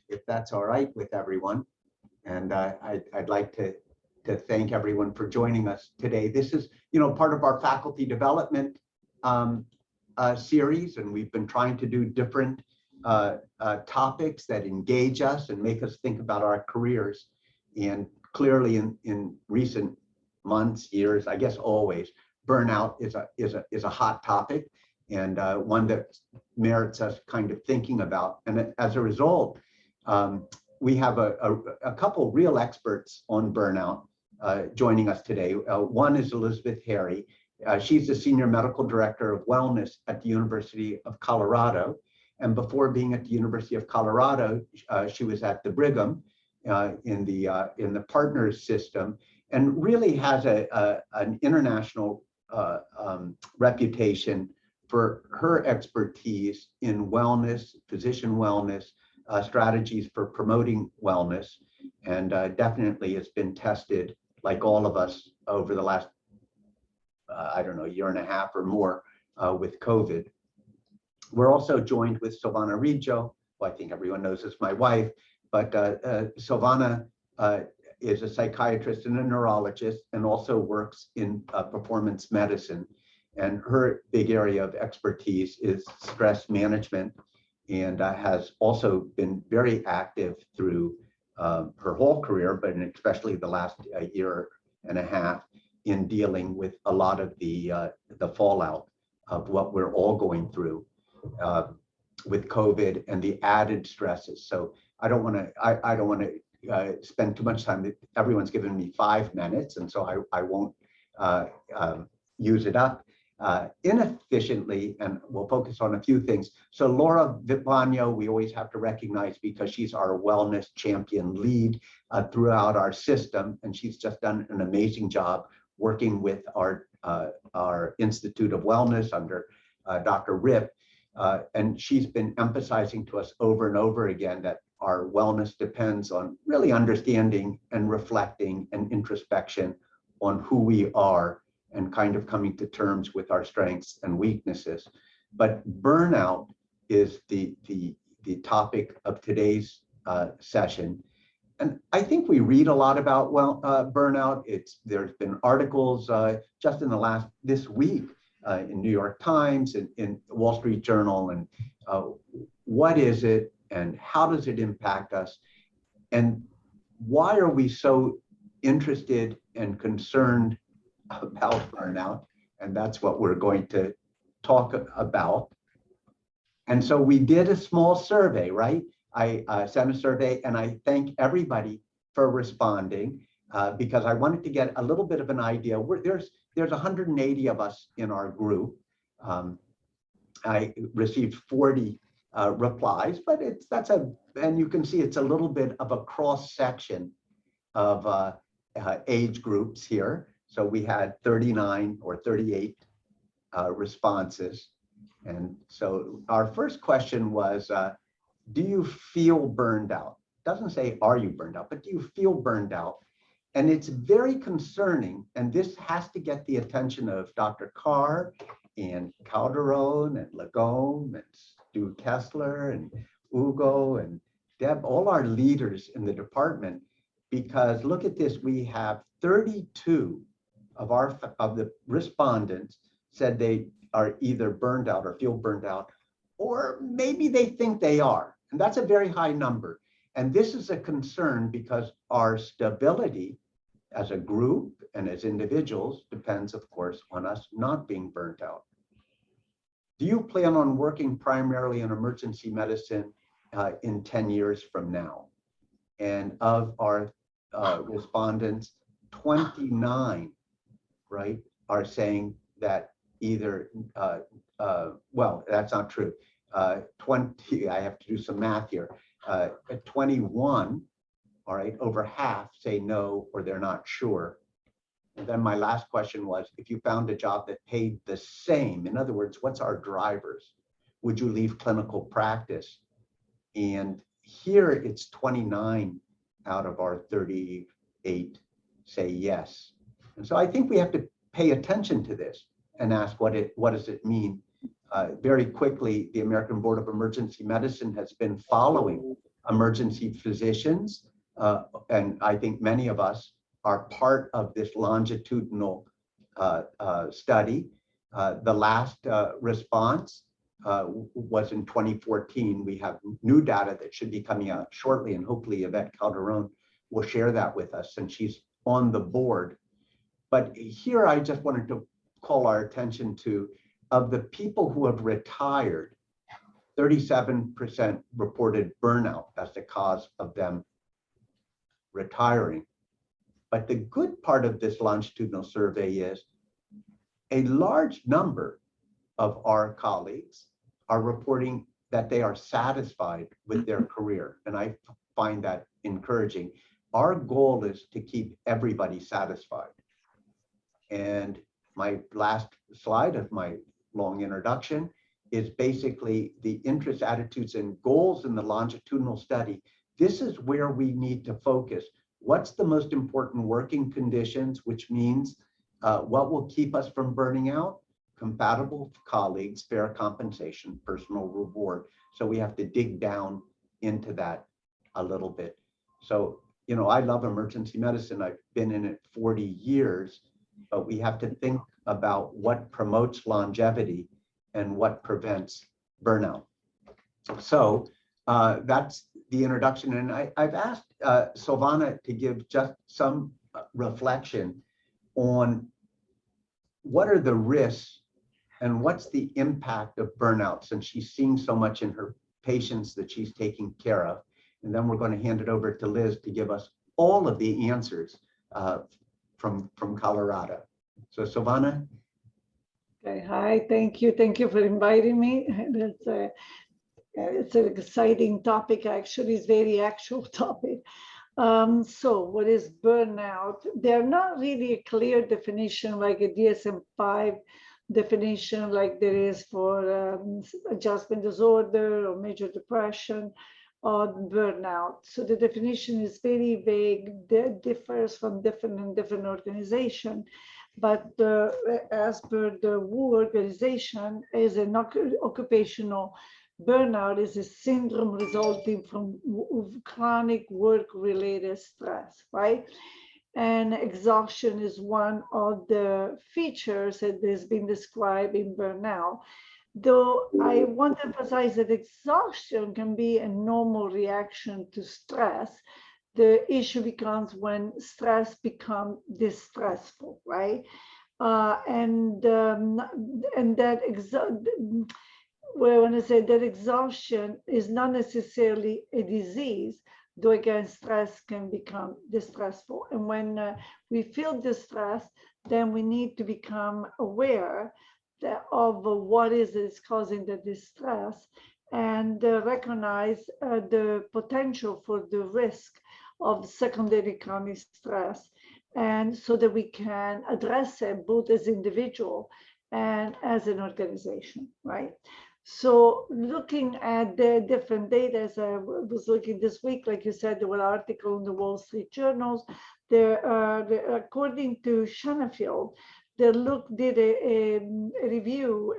if that's all right with everyone. And I'd like to thank everyone for joining us today. This is, part of our faculty development series, and we've been trying to do different topics that engage us and make us think about our careers. And clearly, in recent months, years, I guess always, burnout is a hot topic, and one that merits us kind of thinking about. And as a result, we have a couple real experts on burnout joining us today. One is Elizabeth Harry. She's the Senior Medical Director of Wellness at the University of Colorado. And before being at the University of Colorado, she was at the Brigham in the partners system, and really has an international reputation for her expertise in wellness, physician wellness, strategies for promoting wellness, and definitely it's been tested, like all of us, over the last, year and a half or more with COVID. We're also joined with Silvana Riggio, who I think everyone knows is my wife, but Silvana is a psychiatrist and a neurologist, and also works in performance medicine. And her big area of expertise is stress management, and has also been very active through her whole career, but especially the last year and a half, in dealing with a lot of the fallout of what we're all going through with COVID and the added stresses. So I don't want to spend too much time. Everyone's given me 5 minutes, and so I won't use it up inefficiently, and we'll focus on a few things. So Laura Vipagno, we always have to recognize, because she's our wellness champion lead throughout our system, and she's just done an amazing job working with our Institute of Wellness under Dr. Rip, and she's been emphasizing to us over and over again that our wellness depends on really understanding and reflecting and introspection on who we are, and kind of coming to terms with our strengths and weaknesses. But burnout is the topic of today's session. And I think we read a lot about burnout. There's been articles just in this week in New York Times and in Wall Street Journal, and what is it and how does it impact us? And why are we so interested and concerned about burnout? And that's what we're going to talk about. And so we did a small survey, right? I sent a survey, and I thank everybody for responding because I wanted to get a little bit of an idea. There's 180 of us in our group. I received 40 replies, but and you can see it's a little bit of a cross section of age groups here. So we had 39 or 38 responses. And so our first question was, do you feel burned out? Doesn't say, are you burned out, but do you feel burned out? And it's very concerning. And this has to get the attention of Dr. Carr and Calderon and Lagome and Stu Kessler and Ugo and Deb, all our leaders in the department, because look at this, we have 32 of the respondents said they are either burned out or feel burned out, or maybe they think they are. And that's a very high number. And this is a concern because our stability as a group and as individuals depends, of course, on us not being burnt out. Do you plan on working primarily in emergency medicine in 10 years from now? And of our respondents, 29, right, are saying that either, well, that's not true. 20, I have to do some math here. 21, all right, over half say no, or they're not sure. And then my last question was, if you found a job that paid the same, in other words, what's our drivers? Would you leave clinical practice? And here it's 29 out of our 38 say yes. And so I think we have to pay attention to this and ask what does it mean? Very quickly, the American Board of Emergency Medicine has been following emergency physicians, and I think many of us are part of this longitudinal study. The last response was in 2014. We have new data that should be coming out shortly, and hopefully Yvette Calderon will share that with us, and she's on the board. But here I just wanted to call our attention to, of the people who have retired, 37% reported burnout as the cause of them retiring. But the good part of this longitudinal survey is a large number of our colleagues are reporting that they are satisfied with their career. And I find that encouraging. Our goal is to keep everybody satisfied. And my last slide of my long introduction is basically the interests, attitudes, and goals in the longitudinal study. This is where we need to focus. What's the most important working conditions, which means what will keep us from burning out? Compatible colleagues, fair compensation, personal reward. So we have to dig down into that a little bit. So, you know, I love emergency medicine. I've been in it 40 years, but we have to think about what promotes longevity and what prevents burnout. So that's the introduction. And I've asked Silvana to give just some reflection on what are the risks and what's the impact of burnout, since she's seeing so much in her patients that she's taking care of. And then we're going to hand it over to Liz to give us all of the answers from Colorado. So Silvana. Okay, hi, thank you for inviting me. It's an exciting topic, actually. It's a very actual topic. So what is burnout? They're not really a clear definition like a DSM-5 definition like there is for adjustment disorder or major depression or burnout. So the definition is very vague, differs from different organizations. But as per the WHO organization, is an occupational burnout is a syndrome resulting from chronic work-related stress, right? And exhaustion is one of the features that has been described in burnout. Though I want to emphasize that exhaustion can be a normal reaction to stress. The issue becomes when stress becomes distressful, right? And that when I say that exhaustion is not necessarily a disease, though again, stress can become distressful. And when we feel distress, then we need to become aware of what is causing the distress and recognize the potential for the risk of secondary chronic stress, and so that we can address it both as individual and as an organization, right? So looking at the different data, as I was looking this week, like you said, there were articles in the Wall Street journals. According to Shanafield, they did a review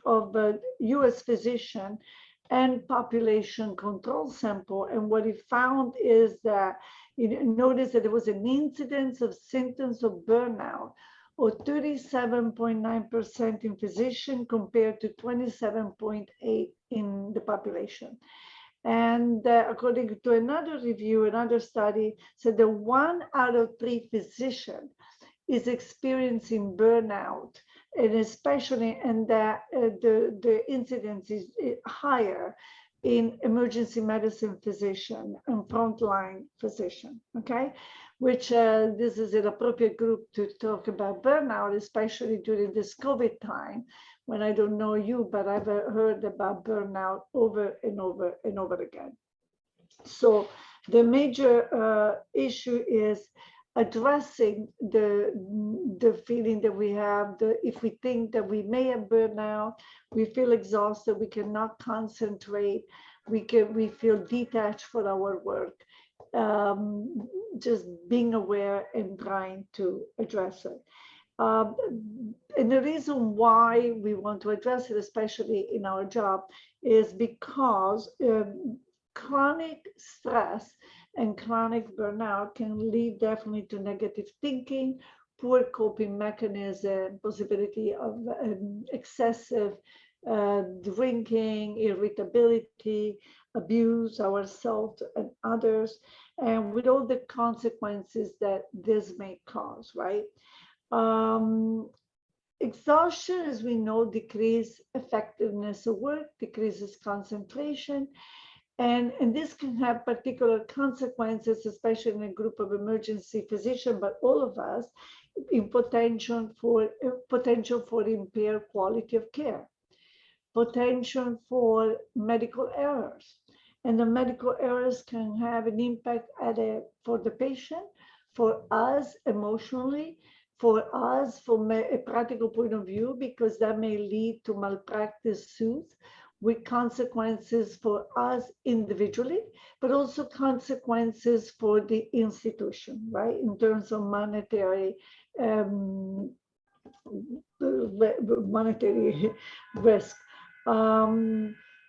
of US physician and population control sample. And what he found is that he noticed that there was an incidence of symptoms of burnout or 37.9% in physician compared to 27.8% in the population. And according to another review, another study said that 1 out of 3 physicians is experiencing burnout, and especially in that the incidence is higher in emergency medicine physician and frontline physician, okay? Which this is an appropriate group to talk about burnout, especially during this COVID time, when I don't know you, but I've heard about burnout over and over and over again. So the major issue is addressing the feeling that we have, if we think that we may have burnout, we feel exhausted, we cannot concentrate, we feel detached from our work. Just being aware and trying to address it. And the reason why we want to address it, especially in our job, is because chronic stress and chronic burnout can lead definitely to negative thinking, poor coping mechanism, possibility of excessive drinking, irritability, abuse ourselves and others, and with all the consequences that this may cause, right? Exhaustion, as we know, decreases effectiveness of work, decreases concentration, and this can have particular consequences, especially in a group of emergency physicians, but all of us, in potential for impaired quality of care, potential for medical errors. And the medical errors can have an impact for the patient, for us emotionally, for us from a practical point of view, because that may lead to malpractice suits with consequences for us individually, but also consequences for the institution, right? In terms of monetary risk.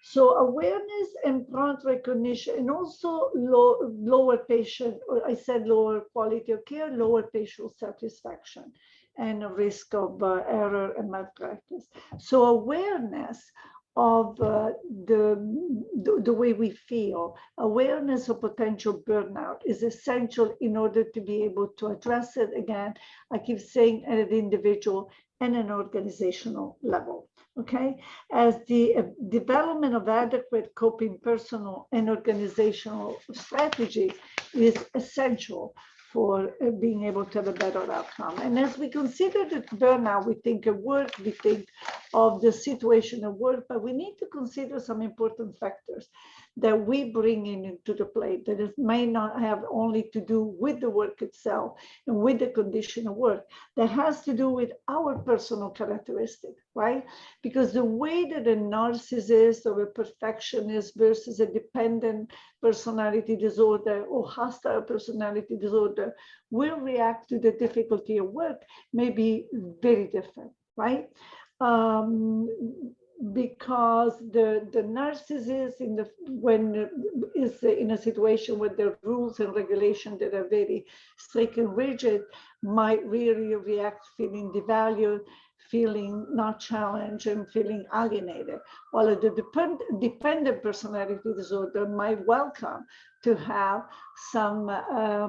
So awareness and prompt recognition, and also lower patient, or I said lower quality of care, lower patient satisfaction, and a risk of error and malpractice. So awareness of the way we feel, awareness of potential burnout is essential in order to be able to address it. Again, I keep saying at an individual and an organizational level. Okay, as the development of adequate coping personal and organizational strategy is essential for being able to have a better outcome. And as we consider the burnout, we think of work, we think of the situation of work, but we need to consider some important factors that we bring into the plate that it may not have only to do with the work itself and with the condition of work, that has to do with our personal characteristic, right? Because the way that a narcissist or a perfectionist versus a dependent personality disorder or hostile personality disorder will react to the difficulty of work may be very different, right? Because the narcissist is in a situation where there are rules and regulations that are very strict and rigid, might really react feeling devalued, feeling not challenged, and feeling alienated. While the dependent personality disorder might welcome to have some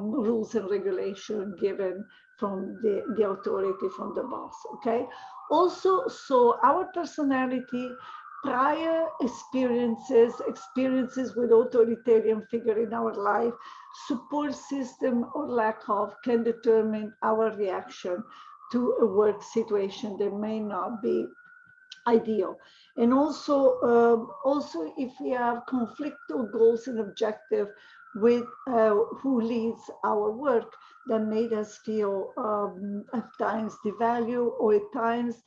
rules and regulation given from the authority, from the boss, okay? Also, so our personality, prior experiences with authoritarian figure in our life, support system or lack of, can determine our reaction to a work situation that may not be ideal. And also, if we have conflicting goals and objectives with who leads our work, that made us feel at times devalued, or at times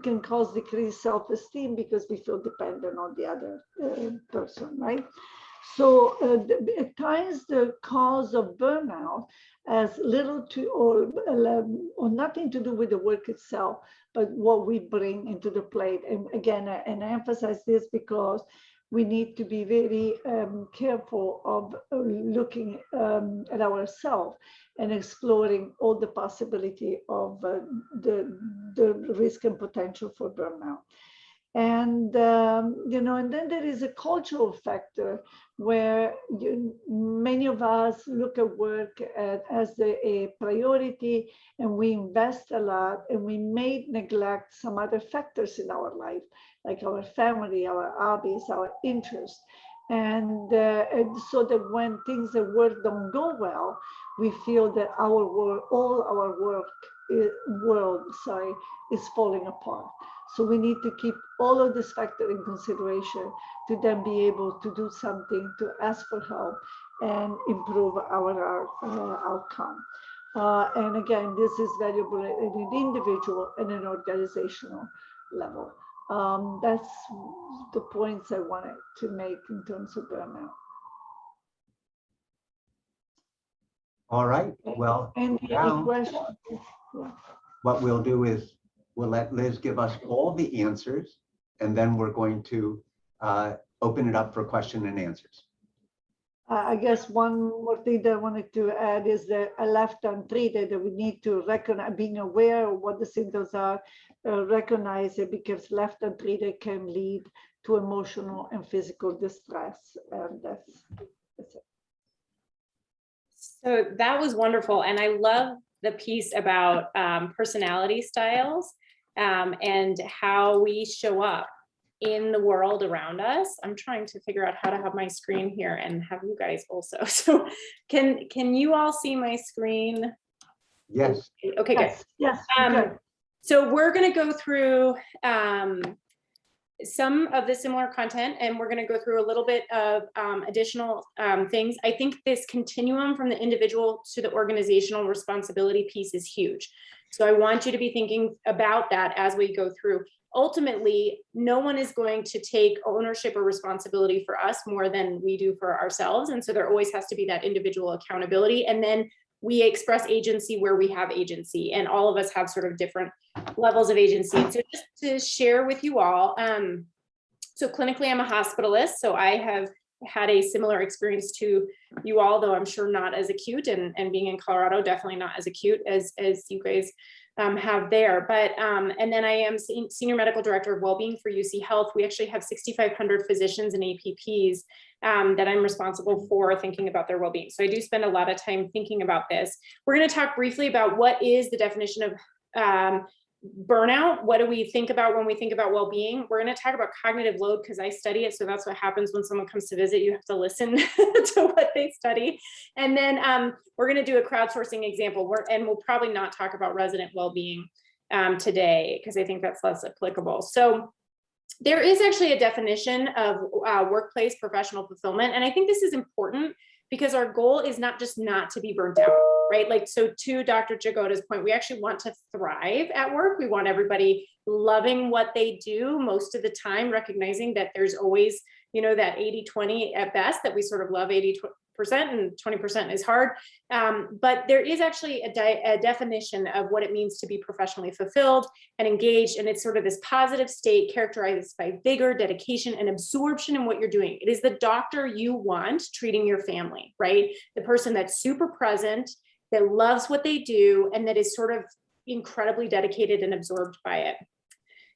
can cause decreased self-esteem because we feel dependent on the other person, right? So at times the cause of burnout has little to or nothing to do with the work itself, but what we bring into the plate. And again, and I emphasize this because we need to be very careful of looking at ourselves and exploring all the possibility of the risk and potential for burnout. And, and then there is a cultural factor where many of us look at work as a priority, and we invest a lot, and we may neglect some other factors in our life, like our family, our hobbies, our interests. And so that when things at work don't go well, we feel that all our world is falling apart. So we need to keep all of this factor in consideration to then be able to do something, to ask for help and improve our outcome. And again, this is valuable at an individual and an organizational level. That's the points I wanted to make in terms of burnout. All right. Well, any questions? Yeah. What we'll do is we'll let Liz give us all the answers, and then we're going to open it up for question and answers. I guess one more thing that I wanted to add is that left untreated, that we need to recognize, being aware of what the symptoms are, recognize it, because left untreated can lead to emotional and physical distress. And that's it. So that was wonderful. And I love the piece about personality styles and how we show up in the world around us. I'm trying to figure out how to have my screen here and have you guys also. So can you all see my screen? Yes. Okay, good. Yes. Good. So we're going to go through some of the similar content, and we're going to go through a little bit of additional things. I think this continuum from the individual to the organizational responsibility piece is huge. So I want you to be thinking about that as we go through. Ultimately, no one is going to take ownership or responsibility for us more than we do for ourselves. And so there always has to be that individual accountability. And then we express agency where we have agency, and all of us have sort of different levels of agency. And so just to share with you all, so clinically I'm a hospitalist, so I have had a similar experience to you all, though I'm sure not as acute, and being in Colorado, definitely not as acute as you guys have there. But and then I am senior medical director of Wellbeing for UC Health. We actually have 6,500 physicians and APPs that I'm responsible for thinking about their well-being. So I do spend a lot of time thinking about this. We're going to talk briefly about what is the definition of burnout. What do we think about when we think about well-being? We're going to talk about cognitive load because I study it. So that's what happens when someone comes to visit. You have to listen to what they study. And then we're going to do a crowdsourcing example, and we'll probably not talk about resident well-being today because I think that's less applicable. So there is actually a definition of workplace professional fulfillment. And I think this is important because our goal is not just not to be burnt out, right? Like, so to Dr. Jagoda's point, we actually want to thrive at work. We want everybody loving what they do most of the time, recognizing that there's always, you know, that 80-20 at best, that we sort of love 80% and 20% is hard. But there is actually a definition of what it means to be professionally fulfilled and engaged. And it's sort of this positive state characterized by vigor, dedication, and absorption in what you're doing. It is the doctor you want treating your family, right? The person that's super present, that loves what they do, and that is sort of incredibly dedicated and absorbed by it.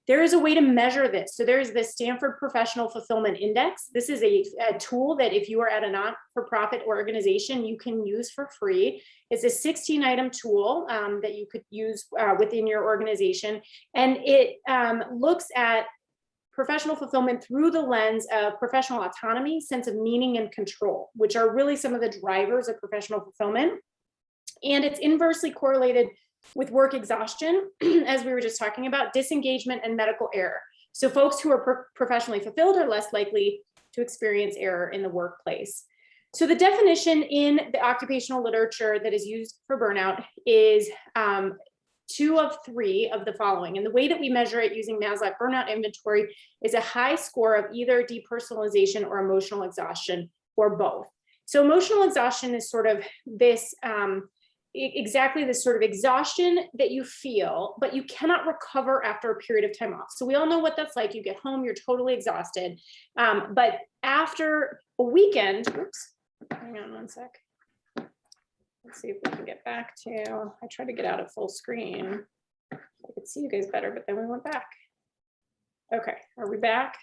There is a way to measure this. So there's the Stanford Professional Fulfillment Index. This is a tool that if you are at a not-for-profit organization, you can use for free. It's a 16-item tool that you could use within your organization. And it looks at professional fulfillment through the lens of professional autonomy, sense of meaning, and control, which are really some of the drivers of professional fulfillment. And it's inversely correlated with work exhaustion, as we were just talking about, disengagement, and medical error. So folks who are professionally fulfilled are less likely to experience error in the workplace. So the definition in the occupational literature that is used for burnout is 2 of 3 of the following. And the way that we measure it using Maslach Burnout Inventory is a high score of either depersonalization or emotional exhaustion, or both. So emotional exhaustion is sort of this exactly this sort of exhaustion that you feel, but you cannot recover after a period of time off. So we all know what that's like. You get home, you're totally exhausted. But after a weekend, oops, hang on one sec. Let's see if we can get back to, I tried to get out of full screen. I could see you guys better, but then we went back. Okay, are we back?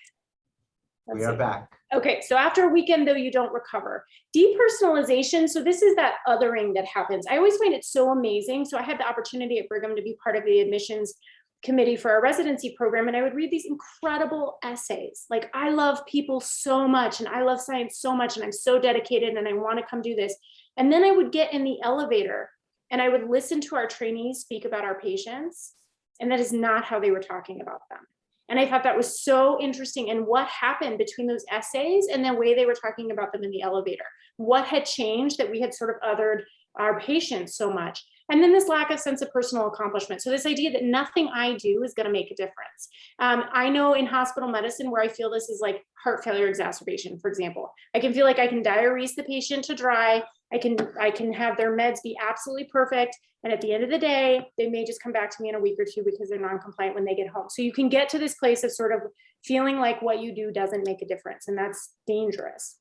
We are back. Okay, so after a weekend, though, you don't recover. Depersonalization, so this is that othering that happens. I always find it so amazing. So I had the opportunity at Brigham to be part of the admissions committee for our residency program, and I would read these incredible essays. Like, I love people so much, and I love science so much, and I'm so dedicated, and I want to come do this. And then I would get in the elevator, and I would listen to our trainees speak about our patients, and that is not how they were talking about them. And I thought that was so interesting. And what happened between those essays and the way they were talking about them in the elevator? What had changed that we had sort of othered our patients so much? And then this lack of sense of personal accomplishment. So this idea that nothing I do is going to make a difference. I know in hospital medicine where I feel this is like heart failure exacerbation, for example. I can feel like I can diurese the patient to dry. I can have their meds be absolutely perfect. And at the end of the day, they may just come back to me in a week or two because they're non-compliant when they get home. So you can get to this place of sort of feeling like what you do doesn't make a difference, and that's dangerous.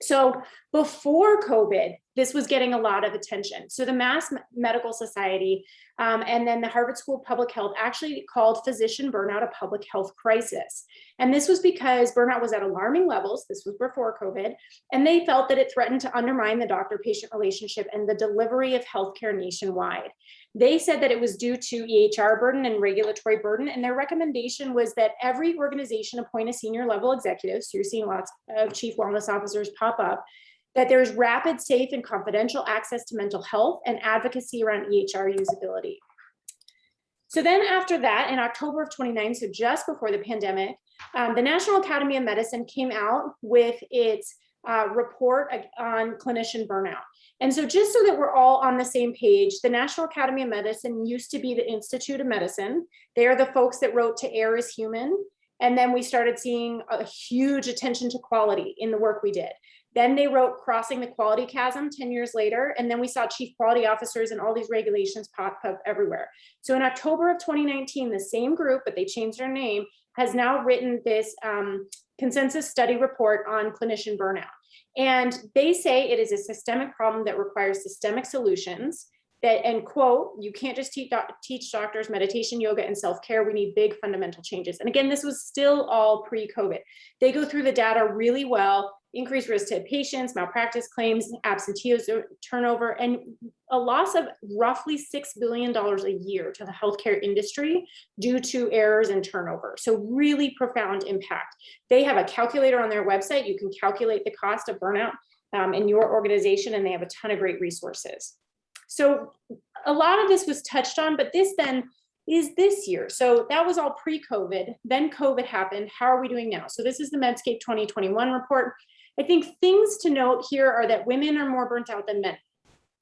So before COVID, this was getting a lot of attention. So the Mass Medical Society and then the Harvard School of Public Health actually called physician burnout a public health crisis. And this was because burnout was at alarming levels. This was before COVID. And they felt that it threatened to undermine the doctor-patient relationship and the delivery of healthcare nationwide. They said that it was due to EHR burden and regulatory burden. And their recommendation was that every organization appoint a senior level executive. So you're seeing lots of chief wellness officers pop up, that there's rapid, safe, and confidential access to mental health and advocacy around EHR usability. So then after that, in October of 2019, so just before the pandemic, the National Academy of Medicine came out with its report on clinician burnout. And so just so that we're all on the same page, the National Academy of Medicine used to be the Institute of Medicine. They are the folks that wrote To Err is Human. And then we started seeing a huge attention to quality in the work we did. Then they wrote Crossing the Quality Chasm 10 years later. And then we saw chief quality officers and all these regulations pop up everywhere. So in October of 2019, the same group, but they changed their name, has now written this consensus study report on clinician burnout. And they say it is a systemic problem that requires systemic solutions. That, and quote, you can't just teach doctors meditation, yoga, and self-care. We need big fundamental changes. And again, this was still all pre-COVID. They go through the data really well, increased risk to patients, malpractice claims, absenteeism, turnover, and a loss of roughly $6 billion a year to the healthcare industry due to errors and turnover. So really profound impact. They have a calculator on their website. You can calculate the cost of burnout in your organization, and they have a ton of great resources. So a lot of this was touched on, but this then is this year. So that was all pre-COVID. Then COVID happened. How are we doing now? So this is the Medscape 2021 report. I think things to note here are that women are more burnt out than men.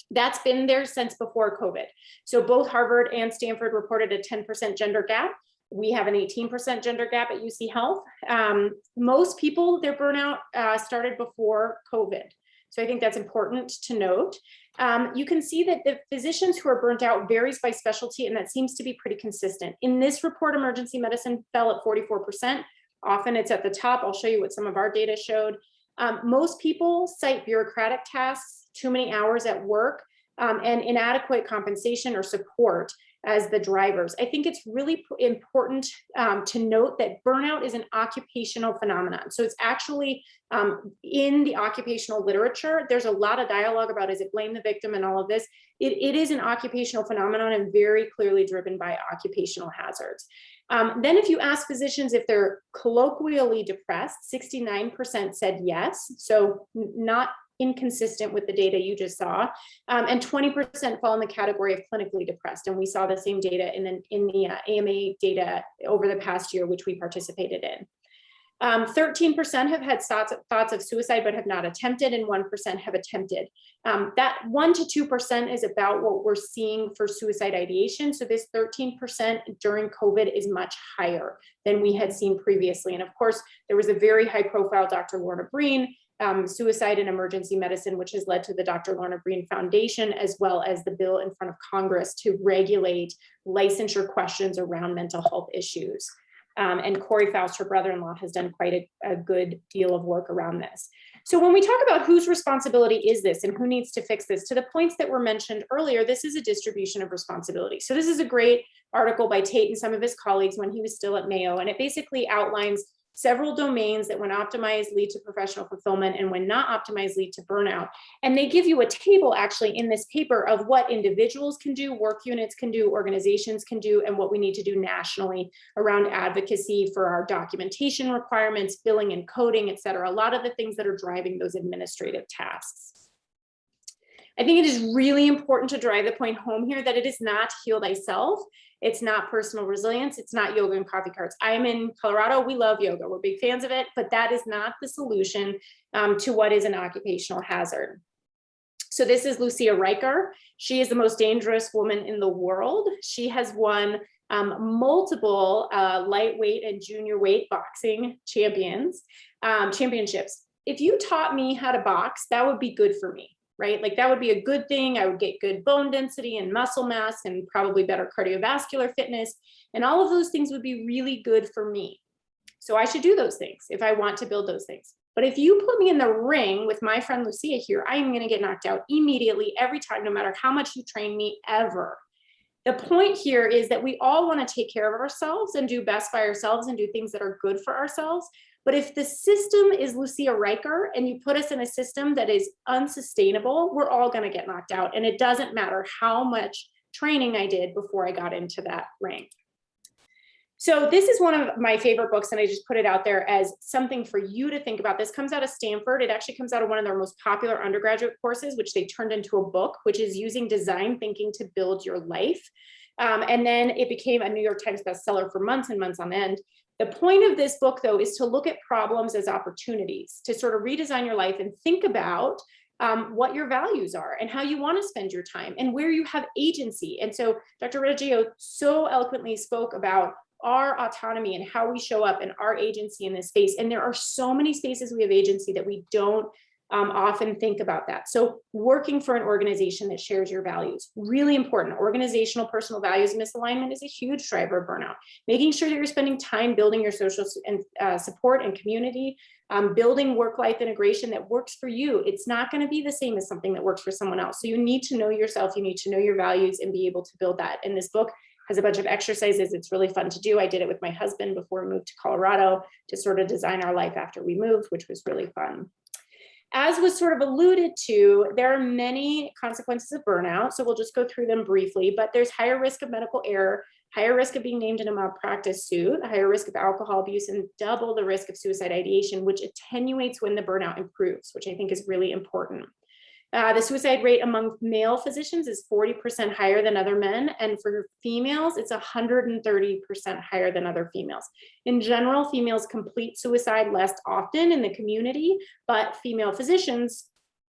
That's been there since before COVID. So both Harvard and Stanford reported a 10% gender gap. We have an 18% gender gap at UC Health. Most people, their burnout started before COVID. So I think that's important to note. You can see that the physicians who are burnt out varies by specialty, and that seems to be pretty consistent. In this report, emergency medicine fell at 44%. Often it's at the top. I'll show you what some of our data showed. Most people cite bureaucratic tasks, too many hours at work, and inadequate compensation or support as the drivers. I think it's really important to note that burnout is an occupational phenomenon. So it's actually in the occupational literature, there's a lot of dialogue about, is it blame the victim and all of this? It is an occupational phenomenon and very clearly driven by occupational hazards. Then if you ask physicians if they're colloquially depressed, 69% said yes. So not inconsistent with the data you just saw, and 20% fall in the category of clinically depressed. And we saw the same data in the AMA data over the past year, which we participated in. 13% have had thoughts of suicide but have not attempted, and 1% have attempted. That 1 to 2% is about what we're seeing for suicide ideation. So this 13% during COVID is much higher than we had seen previously. And of course, there was a very high profile Dr. Lorna Breen, suicide in emergency medicine, which has led to the Dr. Lorna Breen Foundation, as well as the bill in front of Congress to regulate licensure questions around mental health issues. And Corey Faust, her brother-in-law, has done quite a good deal of work around this. So when we talk about whose responsibility is this and who needs to fix this, to the points that were mentioned earlier, this is a distribution of responsibility. So this is a great article by Tate and some of his colleagues when he was still at Mayo, and it basically outlines several domains that when optimized lead to professional fulfillment and when not optimized lead to burnout. And they give you a table actually in this paper of what individuals can do, work units can do, organizations can do, and what we need to do nationally around advocacy for our documentation requirements, billing and coding, et cetera. A lot of the things that are driving those administrative tasks. I think it is really important to drive the point home here that it is not heal thyself. It's not personal resilience. It's not yoga and coffee carts. I am in Colorado. We love yoga. We're big fans of it, but that is not the solution to what is an occupational hazard. So this is Lucia Riker. She is the most dangerous woman in the world. She has won multiple lightweight and junior weight boxing championships. If you taught me how to box, that would be good for me. right? Like that would be a good thing. I would get good bone density and muscle mass and probably better cardiovascular fitness. And all of those things would be really good for me. So I should do those things if I want to build those things. But if you put me in the ring with my friend Lucia here, I am going to get knocked out immediately every time, no matter how much you train me ever. The point here is that we all want to take care of ourselves and do best by ourselves and do things that are good for ourselves. But if the system is Lucia Riker and you put us in a system that is unsustainable, we're all going to get knocked out. And it doesn't matter how much training I did before I got into that ring. So this is one of my favorite books, and I just put it out there as something for you to think about. This comes out of Stanford. It actually comes out of one of their most popular undergraduate courses, which they turned into a book, which is Using Design Thinking to Build Your Life. And then it became a New York Times bestseller for months and months on end. The point of this book, though, is to look at problems as opportunities, to sort of redesign your life and think about what your values are and how you want to spend your time and where you have agency. And so Dr. Reggio so eloquently spoke about our autonomy and how we show up and our agency in this space. And there are so many spaces we have agency that we don't often think about that. So working for an organization that shares your values, really important. Organizational personal values misalignment is a huge driver of burnout. Making sure that you're spending time building your social and support and community, building work-life integration that works for you. It's not going to be the same as something that works for someone else. So you need to know yourself, you need to know your values and be able to build that. And this book has a bunch of exercises. It's really fun to do. I did it with my husband before we moved to Colorado to sort of design our life after we moved, which was really fun. As was sort of alluded to, there are many consequences of burnout. So we'll just go through them briefly, but there's higher risk of medical error, higher risk of being named in a malpractice suit, a higher risk of alcohol abuse, and double the risk of suicide ideation, which attenuates when the burnout improves, which I think is really important. The suicide rate among male physicians is 40% higher than other men. And for females, it's 130% higher than other females. In general, females complete suicide less often in the community, but female physicians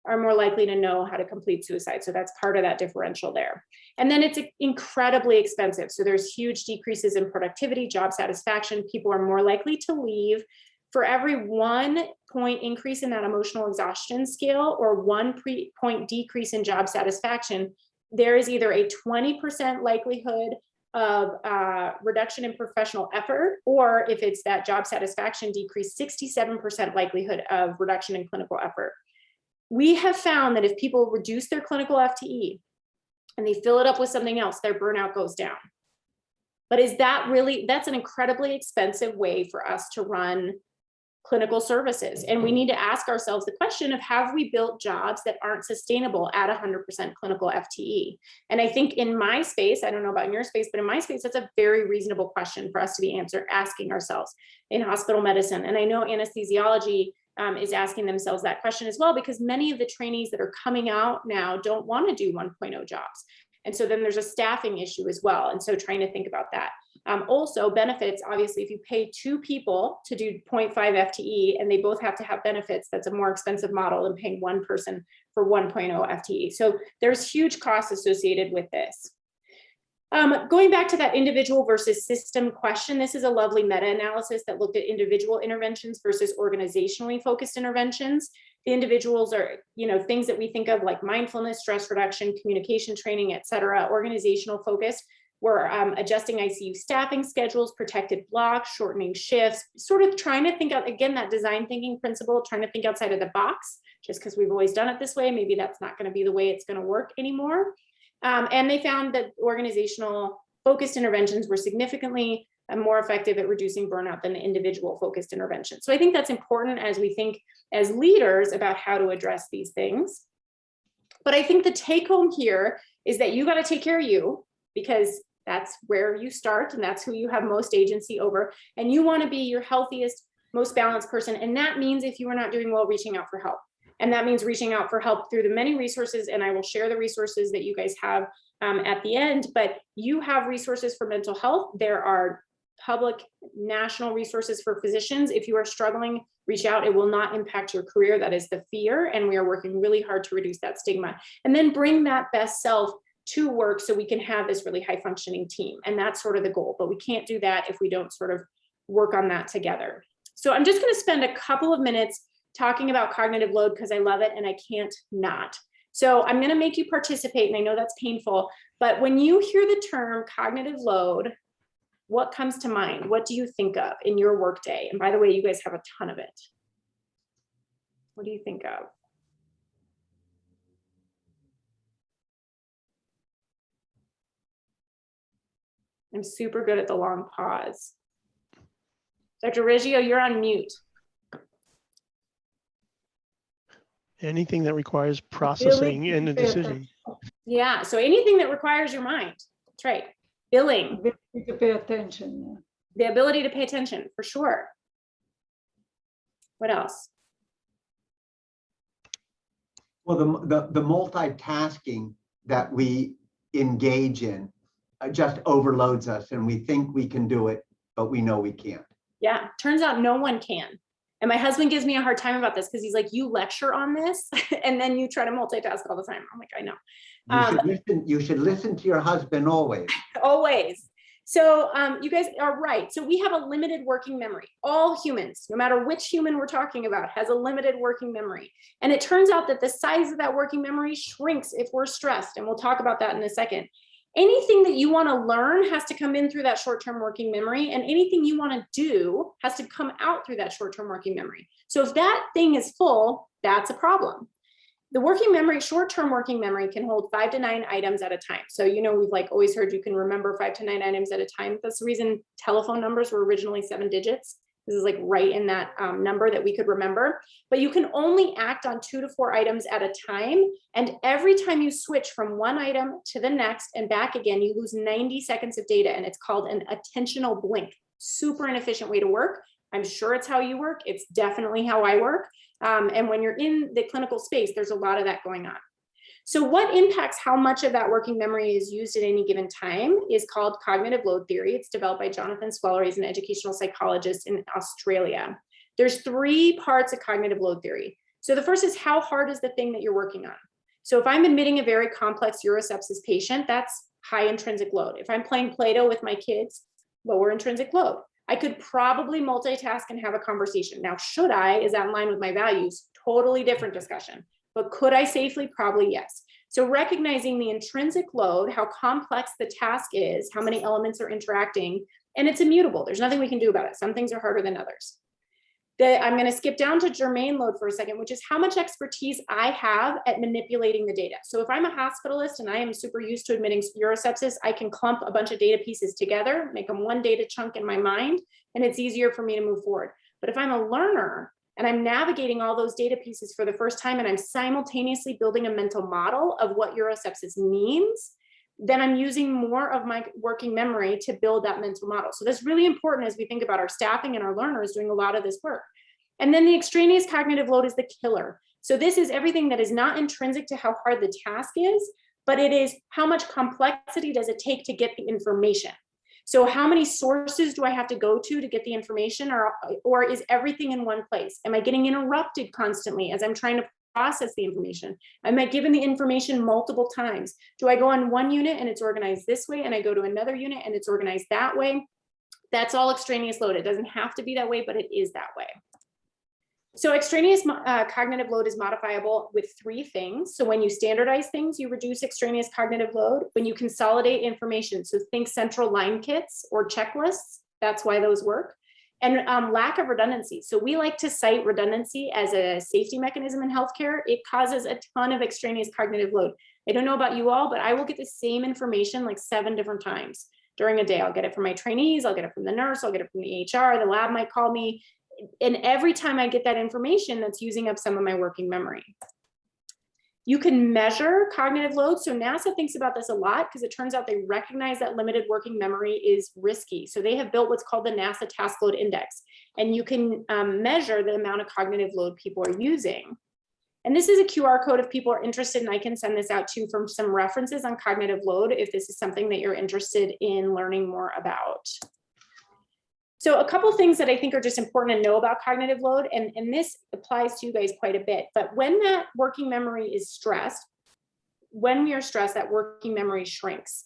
are more likely to know how to complete suicide. So that's part of that differential there. And then it's incredibly expensive. So there's huge decreases in productivity, job satisfaction. People are more likely to leave. For every 1 point increase in that emotional exhaustion scale or 1 point decrease in job satisfaction, there is either a 20% likelihood of reduction in professional effort, or if it's that job satisfaction decrease, 67% likelihood of reduction in clinical effort. We have found that if people reduce their clinical FTE and they fill it up with something else, their burnout goes down. But is that really, that's an incredibly expensive way for us to run clinical services. And we need to ask ourselves the question of, have we built jobs that aren't sustainable at 100% clinical FTE? And I think in my space, I don't know about in your space, but in my space, that's a very reasonable question for us to be asking ourselves in hospital medicine. And I know anesthesiology is asking themselves that question as well, because many of the trainees that are coming out now don't want to do 1.0 jobs. And so then there's a staffing issue as well. And so trying to think about that. Also benefits, obviously, if you pay 2 people to do 0.5 FTE and they both have to have benefits, that's a more expensive model than paying 1 person for 1.0 FTE. So there's huge costs associated with this. Going back to that individual versus system question, this is a lovely meta-analysis that looked at individual interventions versus organizationally focused interventions. The individuals are, things that we think of like mindfulness, stress reduction, communication training, et cetera. Organizational focus, we're adjusting ICU staffing schedules, protected blocks, shortening shifts, sort of trying to think out, again, that design thinking principle, trying to think outside of the box, just because we've always done it this way. Maybe that's not going to be the way it's going to work anymore. And they found that organizational focused interventions were significantly more effective at reducing burnout than the individual focused interventions. So I think that's important as we think as leaders about how to address these things. But I think the take home here is that you got to take care of you, because that's where you start and that's who you have most agency over. And you want to be your healthiest, most balanced person. And that means if you are not doing well, reaching out for help. And that means reaching out for help through the many resources. And I will share the resources that you guys have at the end, but you have resources for mental health. There are public national resources for physicians. If you are struggling, reach out. It will not impact your career. That is the fear. And we are working really hard to reduce that stigma. And then bring that best self to work so we can have this really high functioning team. And that's sort of the goal, but we can't do that if we don't sort of work on that together. So I'm just going to spend a couple of minutes talking about cognitive load because I love it and I can't not. So I'm going to make you participate, and I know that's painful, but when you hear the term cognitive load, what comes to mind? What do you think of in your workday? And by the way, you guys have a ton of it. What do you think of? I'm super good at the long pause. Dr. Reggio, you're on mute. Anything that requires processing and a decision. Yeah, so anything that requires your mind. That's right. Billing. To pay attention. The ability to pay attention, for sure. What else? Well, the multitasking that we engage in just overloads us, and we think we can do it, but we know we can't. Yeah, turns out no one can. And my husband gives me a hard time about this because he's like, you lecture on this and then you try to multitask all the time. I'm like, I know. You should listen to your husband always. Always. So you guys are right. So we have a limited working memory. All humans, no matter which human we're talking about, has a limited working memory. And it turns out that the size of that working memory shrinks if we're stressed. And we'll talk about that in a second. Anything that you want to learn has to come in through that short-term working memory, and anything you want to do has to come out through that short-term working memory. So if that thing is full, that's a problem. The working memory, short-term working memory, can hold 5 to 9 items at a time. So, you know, we've like always heard you can remember 5 to 9 items at a time. That's the reason telephone numbers were originally 7 digits. This is like right in that number that we could remember, but you can only act on 2 to 4 items at a time. And every time you switch from one item to the next and back again, you lose 90 seconds of data, and it's called an attentional blink. Super inefficient way to work. I'm sure it's how you work. It's definitely how I work. And when you're in the clinical space, there's a lot of that going on. So what impacts how much of that working memory is used at any given time is called cognitive load theory. It's developed by Jonathan Swellery. He's an educational psychologist in Australia. There's 3 parts of cognitive load theory. So the first is, how hard is the thing that you're working on? So if I'm admitting a very complex urosepsis patient, that's high intrinsic load. If I'm playing Play-Doh with my kids, lower intrinsic load. I could probably multitask and have a conversation. Now, should I? Is that in line with my values? Totally different discussion. But could I safely? Probably yes. So recognizing the intrinsic load, how complex the task is, how many elements are interacting, and it's immutable. There's nothing we can do about it. Some things are harder than others. I'm going to skip down to germane load for a second, which is how much expertise I have at manipulating the data. So if I'm a hospitalist and I am super used to admitting urosepsis, I can clump a bunch of data pieces together, make them one data chunk in my mind, and it's easier for me to move forward. But if I'm a learner and I'm navigating all those data pieces for the first time, and I'm simultaneously building a mental model of what urosepsis means, then I'm using more of my working memory to build that mental model. So that's really important as we think about our staffing and our learners doing a lot of this work. And then the extraneous cognitive load is the killer. So this is everything that is not intrinsic to how hard the task is, but it is how much complexity does it take to get the information. So how many sources do I have to go to get the information, or is everything in one place? Am I getting interrupted constantly as I'm trying to process the information? Am I given the information multiple times? Do I go on one unit and it's organized this way, and I go to another unit and it's organized that way? That's all extraneous load. It doesn't have to be that way, but it is that way. So extraneous cognitive load is modifiable with 3 things. So when you standardize things, you reduce extraneous cognitive load. When you consolidate information, so think central line kits or checklists, that's why those work. And lack of redundancy. So we like to cite redundancy as a safety mechanism in healthcare. It causes a ton of extraneous cognitive load. I don't know about you all, but I will get the same information like 7 different times during a day. I'll get it from my trainees, I'll get it from the nurse, I'll get it from the HR, the lab might call me. And every time I get that information, that's using up some of my working memory. You can measure cognitive load. So NASA thinks about this a lot because it turns out they recognize that limited working memory is risky. So they have built what's called the NASA Task Load Index, and you can measure the amount of cognitive load people are using. And this is a QR code if people are interested, and I can send this out to you from some references on cognitive load if this is something that you're interested in learning more about. So a couple of things that I think are just important to know about cognitive load, and this applies to you guys quite a bit, but when that working memory is stressed, when we are stressed, that working memory shrinks.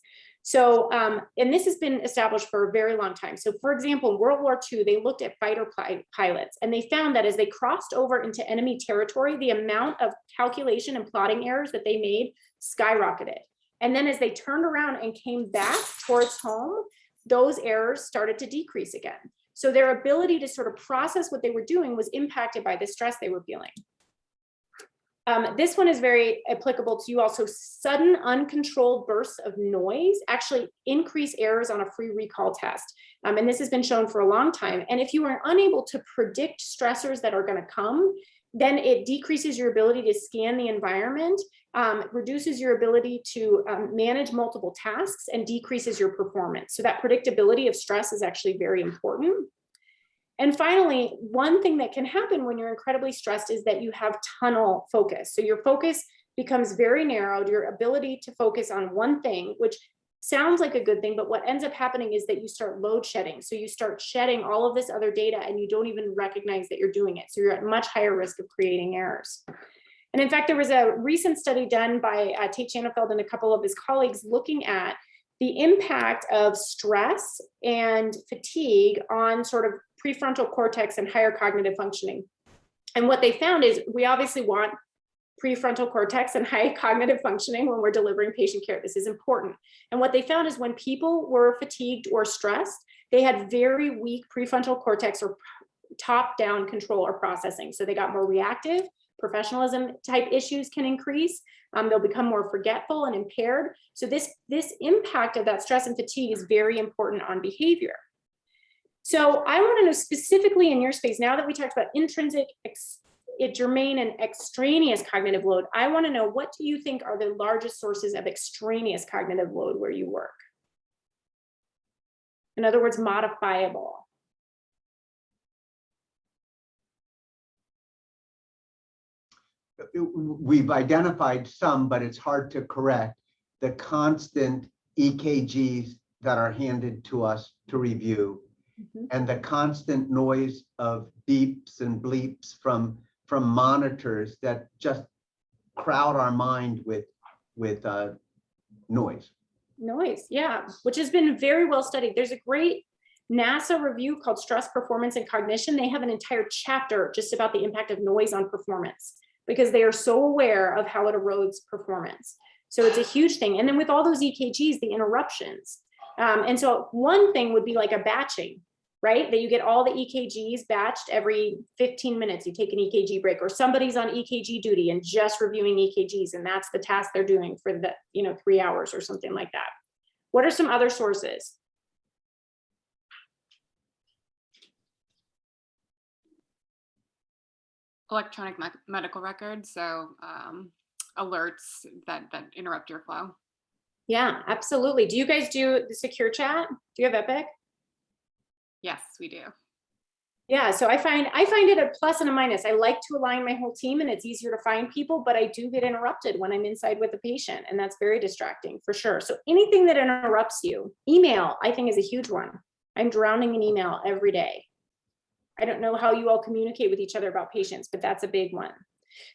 So, and this has been established for a very long time. So for example, in World War II, they looked at fighter pilots and they found that as they crossed over into enemy territory, the amount of calculation and plotting errors that they made skyrocketed. And then as they turned around and came back towards home, those errors started to decrease again. So their ability to sort of process what they were doing was impacted by the stress they were feeling. This one is very applicable to you also. Sudden uncontrolled bursts of noise actually increase errors on a free recall test. And this has been shown for a long time. And if you are unable to predict stressors that are going to come, then it decreases your ability to scan the environment, reduces your ability to manage multiple tasks, and decreases your performance. So that predictability of stress is actually very important. And finally, one thing that can happen when you're incredibly stressed is that you have tunnel focus. So your focus becomes very narrowed, your ability to focus on one thing, which sounds like a good thing, but what ends up happening is that you start load shedding. So you start shedding all of this other data and you don't even recognize that you're doing it. So you're at much higher risk of creating errors. And in fact, there was a recent study done by Tate Shanafeld and a couple of his colleagues looking at the impact of stress and fatigue on sort of prefrontal cortex and higher cognitive functioning. And what they found is we obviously want prefrontal cortex and high cognitive functioning when we're delivering patient care. This is important. And what they found is when people were fatigued or stressed, they had very weak prefrontal cortex or top-down control or processing. So they got more reactive, professionalism type issues can increase. They'll become more forgetful and impaired. So this impact of that stress and fatigue is very important on behavior. So I want to know specifically in your space, now that we talked about intrinsic, germane, and extraneous cognitive load, I want to know, what do you think are the largest sources of extraneous cognitive load where you work? In other words, modifiable. We've identified some, but it's hard to correct. The constant EKGs that are handed to us to review, and the constant noise of beeps and bleeps from monitors that just crowd our mind with noise. Noise, yeah, which has been very well studied. There's a great NASA review called Stress, Performance, and Cognition. They have an entire chapter just about the impact of noise on performance, because they are so aware of how it erodes performance. So it's a huge thing. And then with all those EKGs, the interruptions. And so one thing would be like a batching, right? That you get all the EKGs batched every 15 minutes, you take an EKG break, or somebody's on EKG duty and just reviewing EKGs, and that's the task they're doing for the 3 hours or something like that. What are some other sources? Electronic medical records, so alerts that interrupt your flow. Yeah, absolutely. Do you guys do the secure chat? Do you have Epic? Yes, we do. Yeah, so I find it a plus and a minus. I like to align my whole team and it's easier to find people, but I do get interrupted when I'm inside with a patient, and that's very distracting for sure. So anything that interrupts you, email, I think, is a huge one. I'm drowning in email every day. I don't know how you all communicate with each other about patients, but that's a big one.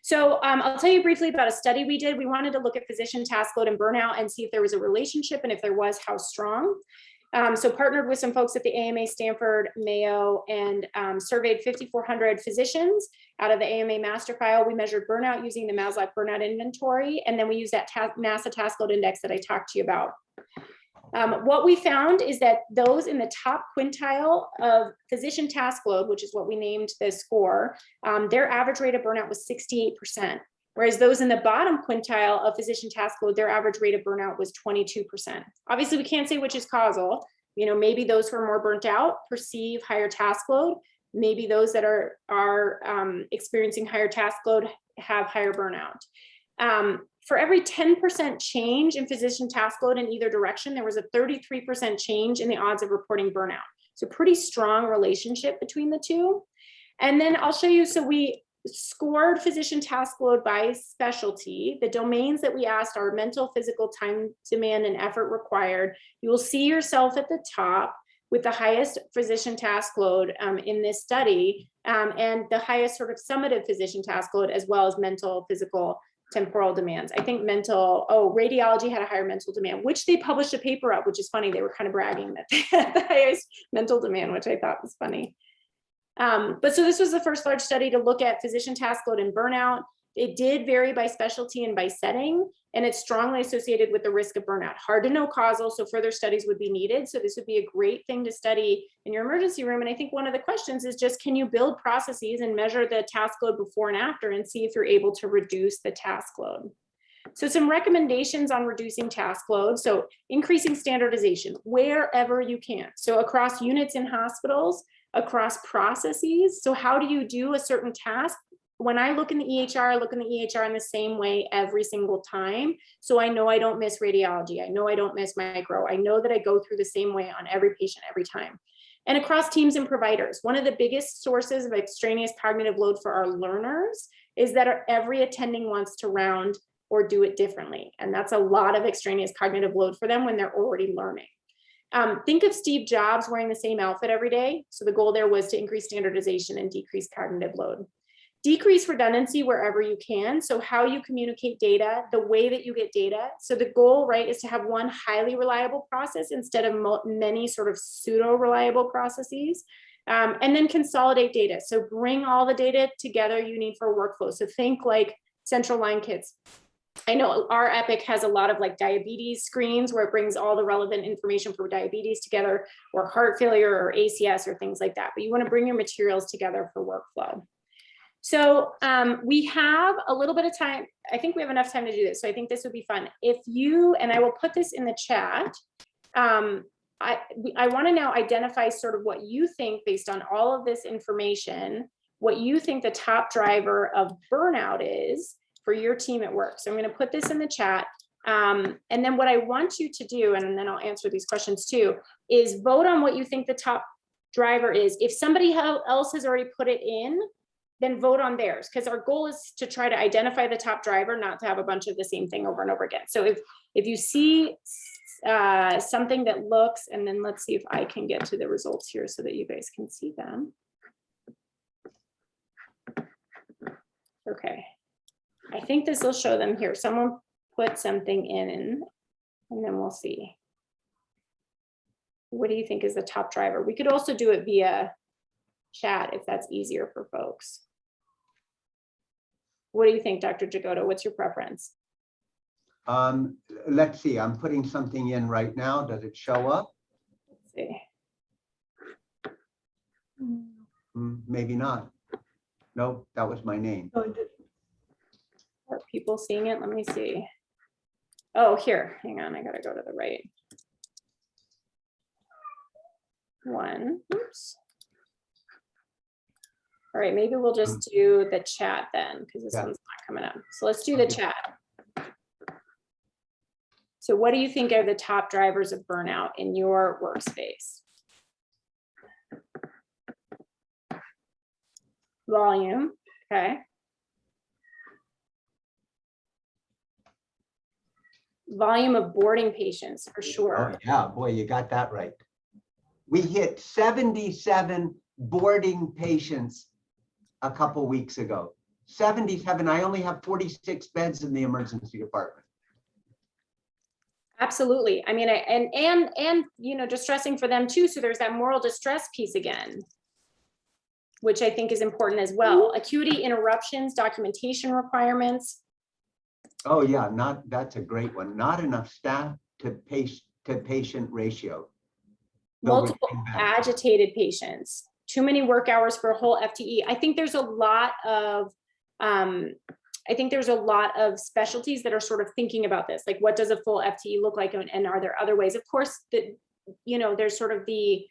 So I'll tell you briefly about a study we did. We wanted to look at physician task load and burnout and see if there was a relationship, and if there was, how strong. So partnered with some folks at the AMA, Stanford, Mayo, and surveyed 5,400 physicians out of the AMA master file. We measured burnout using the Maslow burnout inventory, and then we used that NASA task load index that I talked to you about. What we found is that those in the top quintile of physician task load, which is what we named the score, their average rate of burnout was 68%. Whereas those in the bottom quintile of physician task load, their average rate of burnout was 22%. Obviously, we can't say which is causal. Maybe those who are more burnt out perceive higher task load. Maybe those that are experiencing higher task load have higher burnout. For every 10% change in physician task load in either direction, there was a 33% change in the odds of reporting burnout. So pretty strong relationship between the two. And then I'll show you, so we scored physician task load by specialty. The domains that we asked are mental, physical, time, demand, and effort required. You will see yourself at the top with the highest physician task load in this study, and the highest sort of summative physician task load, as well as mental, physical, temporal demands. I think radiology had a higher mental demand, which they published a paper up, which is funny. They were kind of bragging that they had the highest mental demand, which I thought was funny. But so this was the first large study to look at physician task load and burnout. It did vary by specialty and by setting, and it's strongly associated with the risk of burnout. Hard to know causal, so further studies would be needed. So this would be a great thing to study in your emergency room. And I think one of the questions is just, can you build processes and measure the task load before and after and see if you're able to reduce the task load? So some recommendations on reducing task load. So increasing standardization wherever you can. So across units in hospitals, across processes. So how do you do a certain task? When I look in the EHR, I look in the EHR in the same way every single time. So I know I don't miss radiology. I know I don't miss micro. I know that I go through the same way on every patient every time. And across teams and providers, one of the biggest sources of extraneous cognitive load for our learners is that every attending wants to round or do it differently. And that's a lot of extraneous cognitive load for them when they're already learning. Think of Steve Jobs wearing the same outfit every day. So the goal there was to increase standardization and decrease cognitive load. Decrease redundancy wherever you can. So how you communicate data, the way that you get data. So the goal, right, is to have one highly reliable process instead of many sort of pseudo reliable processes. And then consolidate data. So bring all the data together you need for workflow. So think like central line kits. I know our Epic has a lot of like diabetes screens where it brings all the relevant information for diabetes together, or heart failure or ACS or things like that. But you want to bring your materials together for workflow. So we have a little bit of time. I think we have enough time to do this. So I think this would be fun. If you, and I will put this in the chat, I want to now identify sort of what you think based on all of this information, what you think the top driver of burnout is for your team at work. So I'm going to put this in the chat. And then what I want you to do, and then I'll answer these questions too, is vote on what you think the top driver is. If somebody else has already put it in, then vote on theirs, because our goal is to try to identify the top driver, not to have a bunch of the same thing over and over again. So if you see something that looks, and then let's see if I can get to the results here so that you guys can see them. Okay, I think this will show them here. Someone put something in, and then we'll see. What do you think is the top driver? We could also do it via chat if that's easier for folks. What do you think, Dr. Jagoda? What's your preference? Let's see, I'm putting something in right now. Does it show up? Let's see. Maybe not. No, that was my name. Are people seeing it? Let me see. Oh, here, hang on, I gotta go to the right one. Oops. All right, maybe we'll just do the chat then, because this one's not coming up. So let's do the chat. So what do you think are the top drivers of burnout in your workspace? Volume, okay. Volume of boarding patients, for sure. Oh, yeah, boy, you got that right. We hit 77 boarding patients a couple weeks ago. 77. I only have 46 beds in the emergency department. Absolutely. I mean, and you know, distressing for them too. So there's that moral distress piece again, which I think is important as well. Acuity interruptions, documentation requirements. Oh yeah, that's a great one. Not enough staff to patient ratio. Multiple agitated patients. Too many work hours for a whole FTE. I think there's a lot of specialties that are sort of thinking about this. Like, what does a full FTE look like? And are there other ways? Of course, that, you know, there's sort of the,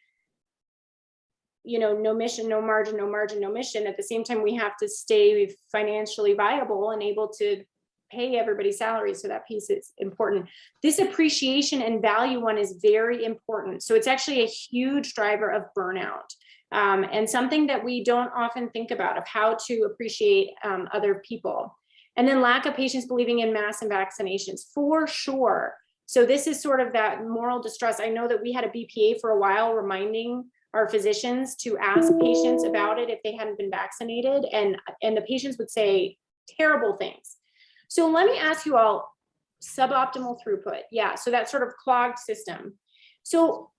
you know, no mission, no margin, no margin, no mission. At the same time, we have to stay financially viable and able to pay everybody's salary. So that piece is important. This appreciation and value one is very important. So it's actually a huge driver of burnout. And something that we don't often think about, of how to appreciate other people. And then lack of patients believing in masks and vaccinations, for sure. So this is sort of that moral distress. I know that we had a BPA for a while reminding our physicians to ask patients about it if they hadn't been vaccinated, and the patients would say terrible things. So let me ask you all, suboptimal throughput. Yeah, so that sort of clogged system. So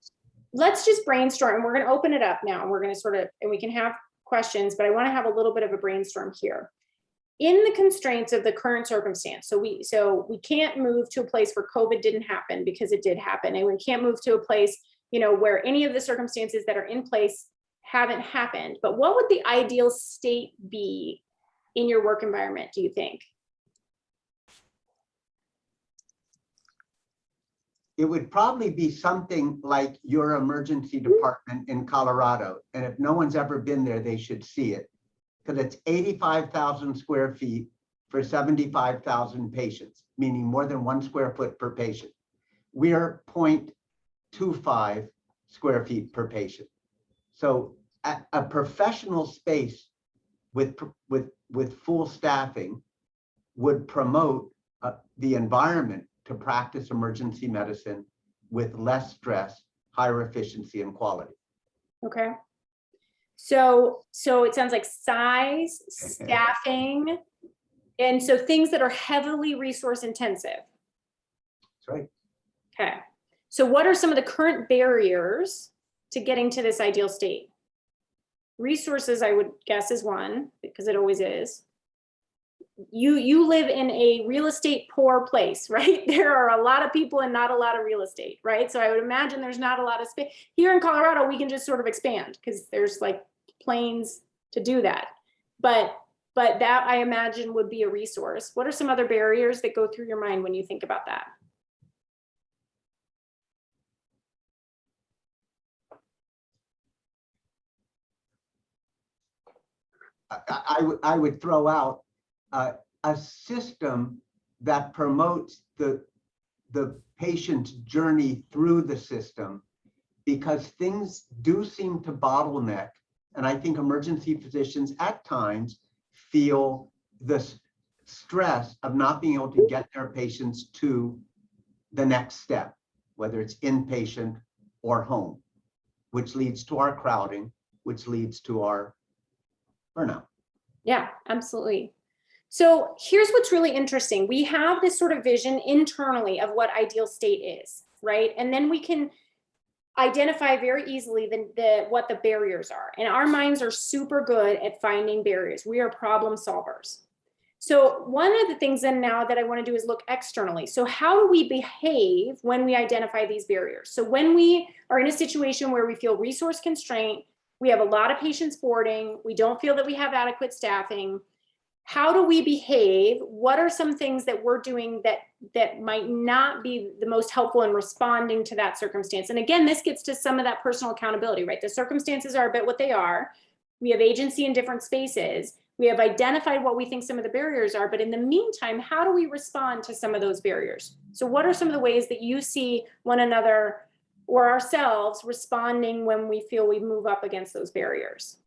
let's just brainstorm, and we're going to open it up now, and we're going to sort of, and we can have questions, but I want to have a little bit of a brainstorm here. In the constraints of the current circumstance, so we can't move to a place where COVID didn't happen, because it did happen, and we can't move to a place, you know, where any of the circumstances that are in place haven't happened. But what would the ideal state be in your work environment, do you think? It would probably be something like your emergency department in Colorado. And if no one's ever been there, they should see it, because it's 85,000 square feet for 75,000 patients, meaning more than 1 square foot per patient. We're 0.25 square feet per patient. So a professional space with full staffing would promote the environment to practice emergency medicine with less stress, higher efficiency, and quality. Okay. So it sounds like size, staffing, and so things that are heavily resource intensive. That's right. Okay. So what are some of the current barriers to getting to this ideal state? Resources, I would guess, is one, because it always is. You live in a real estate poor place, right? There are a lot of people and not a lot of real estate, right? So I would imagine there's not a lot of space. Here in Colorado, we can just sort of expand because there's like planes to do that. But that, I imagine, would be a resource. What are some other barriers that go through your mind when you think about that? I would throw out a system that promotes the patient's journey through the system, because things do seem to bottleneck. And I think emergency physicians at times feel the stress of not being able to get their patients to the next step, whether it's inpatient or home, which leads to our crowding, which leads to our burnout. Yeah, absolutely. So here's what's really interesting. We have this sort of vision internally of what ideal state is, right? And then we can identify very easily what the barriers are. And our minds are super good at finding barriers. We are problem solvers. So one of the things then now that I want to do is look externally. So how do we behave when we identify these barriers? So when we are in a situation where we feel resource constraint, we have a lot of patients boarding, we don't feel that we have adequate staffing, how do we behave? What are some things that we're doing that might not be the most helpful in responding to that circumstance? And again, this gets to some of that personal accountability, right? The circumstances are a bit what they are. We have agency in different spaces. We have identified what we think some of the barriers are, but in the meantime, how do we respond to some of those barriers? So what are some of the ways that you see one another or ourselves responding when we feel we move up against those barriers?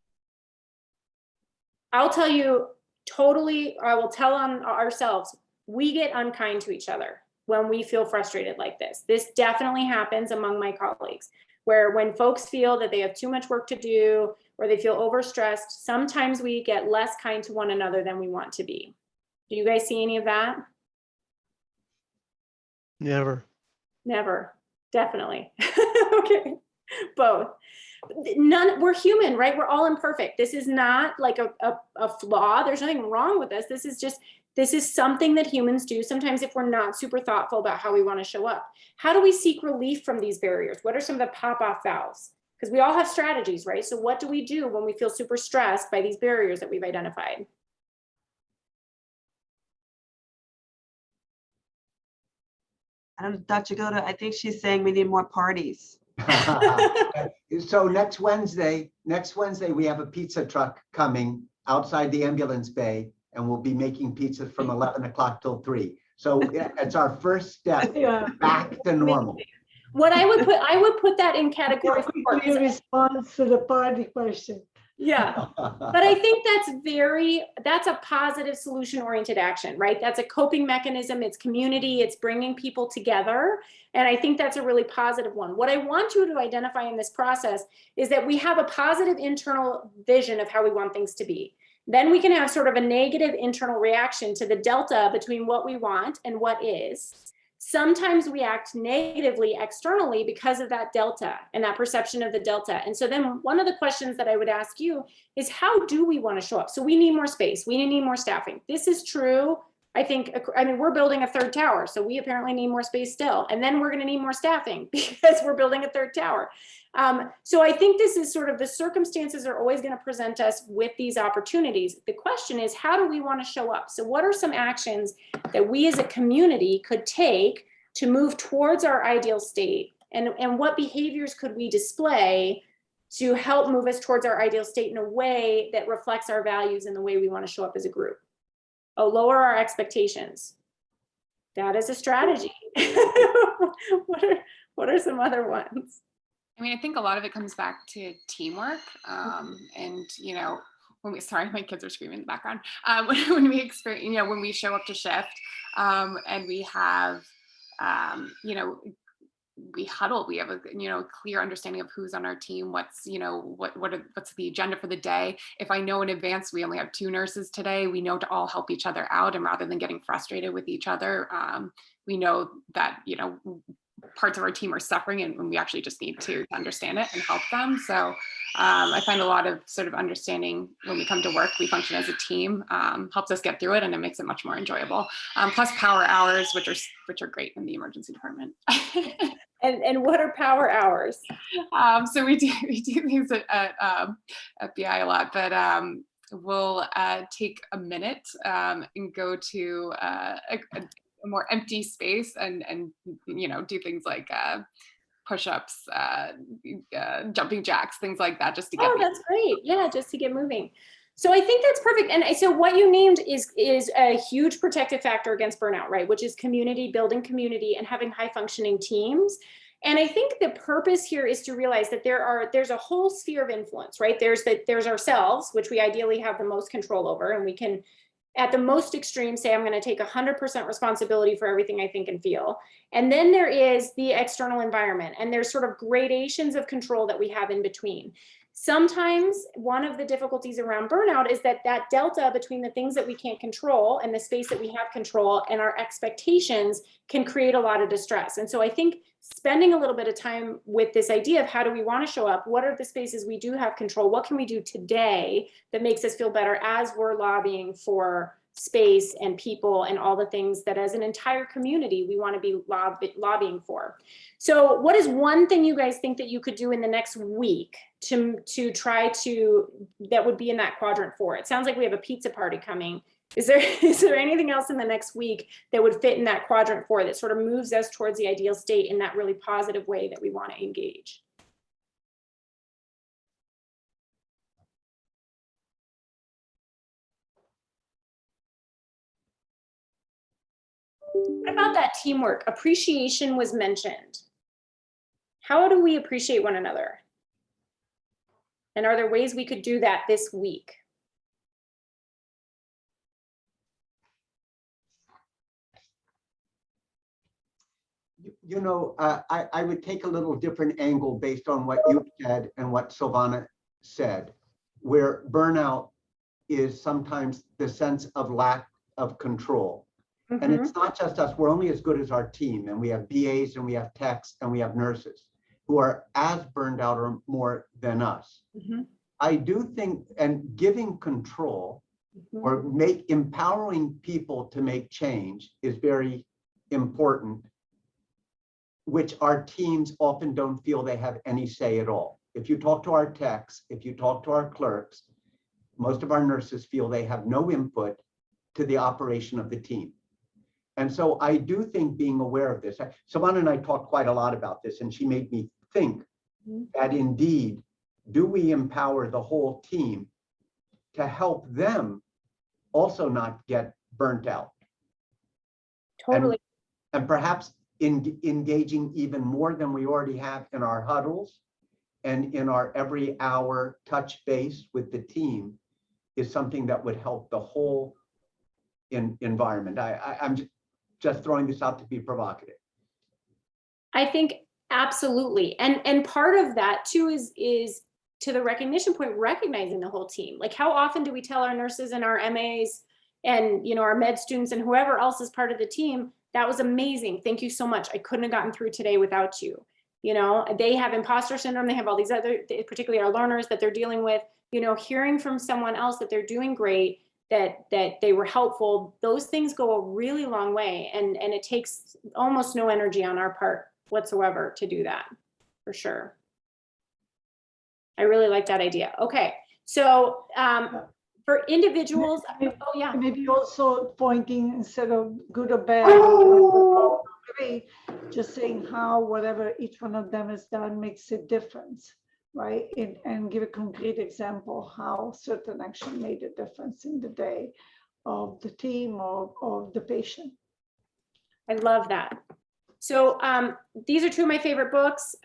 I'll tell you, totally, I will tell on ourselves, we get unkind to each other when we feel frustrated like this. This definitely happens among my colleagues, where when folks feel that they have too much work to do or they feel overstressed, sometimes we get less kind to one another than we want to be. Do you guys see any of that? Never. Never, definitely. Okay, both. None, we're human, right? We're all imperfect. This is not like a flaw. There's nothing wrong with us. This is something that humans do sometimes if we're not super thoughtful about how we want to show up. How do we seek relief from these barriers? What are some of the pop-off valves? Because we all have strategies, right? So what do we do when we feel super stressed by these barriers that we've identified? Dr. Goda, I think she's saying we need more parties. So next Wednesday, we have a pizza truck coming outside the ambulance bay, and we'll be making pizzas from 11 o'clock till 3. So it's our first step back to normal. What I would put that in category 4. Your response to the party question. Yeah, but I think that's a positive solution-oriented action, right? That's a coping mechanism, it's community, it's bringing people together. And I think that's a really positive one. What I want you to identify in this process is that we have a positive internal vision of how we want things to be. Then we can have sort of a negative internal reaction to the delta between what we want and what is. Sometimes we act negatively externally because of that delta and that perception of the delta. And so then one of the questions that I would ask you is, how do we want to show up? So we need more space. We need more staffing. This is true. I mean, we're building a third tower, so we apparently need more space still. And then we're going to need more staffing because we're building a third tower. So I think this is sort of, the circumstances are always going to present us with these opportunities. The question is, how do we want to show up? So what are some actions that we as a community could take to move towards our ideal state? And what behaviors could we display to help move us towards our ideal state in a way that reflects our values and the way we want to show up as a group? Oh, lower our expectations. That is a strategy. What are some other ones? I mean, I think a lot of it comes back to teamwork. And, you know, sorry, my kids are screaming in the background. When we experience, you know, when we show up to shift and we have, you know, we huddle, we have a, you know, clear understanding of who's on our team, what's, you know, what's the agenda for the day. If I know in advance we only have 2 nurses today, we know to all help each other out, and rather than getting frustrated with each other, we know that, you know, parts of our team are suffering and we actually just need to understand it and help them. So I find a lot of sort of understanding when we come to work, we function as a team, helps us get through it, and it makes it much more enjoyable. Plus power hours, which are great in the emergency department. And what are power hours? So we do these at FBI a lot, but we'll take a minute and go to a more empty space and you know, do things like push-ups, jumping jacks, things like that, just to get. Oh, that's great. Yeah, just to get moving. So I think that's perfect. And so what you named is a huge protective factor against burnout, right? Which is community, building community and having high functioning teams. And I think the purpose here is to realize that there's a whole sphere of influence, right? There's ourselves, which we ideally have the most control over, and we can, at the most extreme, say, I'm going to take 100% responsibility for everything I think and feel. And then there is the external environment, and there's sort of gradations of control that we have in between. Sometimes one of the difficulties around burnout is that delta between the things that we can't control and the space that we have control and our expectations can create a lot of distress. And so I think spending a little bit of time with this idea of how do we want to show up? What are the spaces we do have control? What can we do today that makes us feel better as we're lobbying for space and people and all the things that as an entire community we want to be lobbying for? So what is one thing you guys think that you could do in the next week to try to, that would be in that quadrant 4? It sounds like we have a pizza party coming. Is there anything else in the next week that would fit in that quadrant 4 that sort of moves us towards the ideal state in that really positive way that we want to engage? What about that teamwork? Appreciation was mentioned. How do we appreciate one another? And are there ways we could do that this week? You know, I would take a little different angle based on what you said and what Silvana said, where burnout is sometimes the sense of lack of control. Mm-hmm. And it's not just us, we're only as good as our team, and we have BAs and we have techs and we have nurses who are as burned out or more than us. Mm-hmm. I do think, and giving control or empowering people to make change is very important, which our teams often don't feel they have any say at all. If you talk to our techs, if you talk to our clerks, most of our nurses feel they have no input to the operation of the team. And so I do think being aware of this, Silvana and I talked quite a lot about this, and she made me think that indeed, do we empower the whole team to help them also not get burnt out? Totally. And perhaps engaging even more than we already have in our huddles and in our every hour touch base with the team is something that would help the whole environment. I'm just throwing this out to be provocative. I think absolutely. And part of that too is to the recognition point, recognizing the whole team. Like, how often do we tell our nurses and our MAs and, you know, our med students and whoever else is part of the team, that was amazing. Thank you so much. I couldn't have gotten through today without you. You know, they have imposter syndrome. They have all these other, particularly our learners that they're dealing with, you know, hearing from someone else that they're doing great, that they were helpful. Those things go a really long way. And it takes almost no energy on our part whatsoever to do that, for sure. I really like that idea. Okay. So for individuals, oh yeah. Maybe also pointing instead of good or bad, great, just saying how whatever each one of them has done makes a difference, right? And give a concrete example how certain action made a difference in the day of the team or of the patient. I love that. So these are two of my favorite books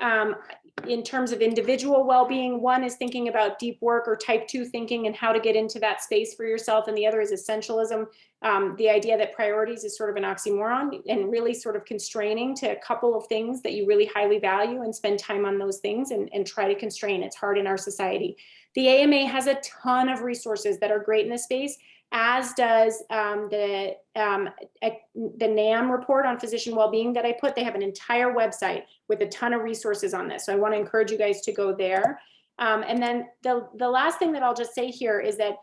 in terms of individual well-being. One is thinking about deep work or type 2 thinking and how to get into that space for yourself. And the other is essentialism, the idea that priorities is sort of an oxymoron and really sort of constraining to a couple of things that you really highly value and spend time on those things and try to constrain. It's hard in our society. The AMA has a ton of resources that are great in this space, as does the NAM report on physician well-being that I put. They have an entire website with a ton of resources on this. So I want to encourage you guys to go there. And then the last thing that I'll just say here is that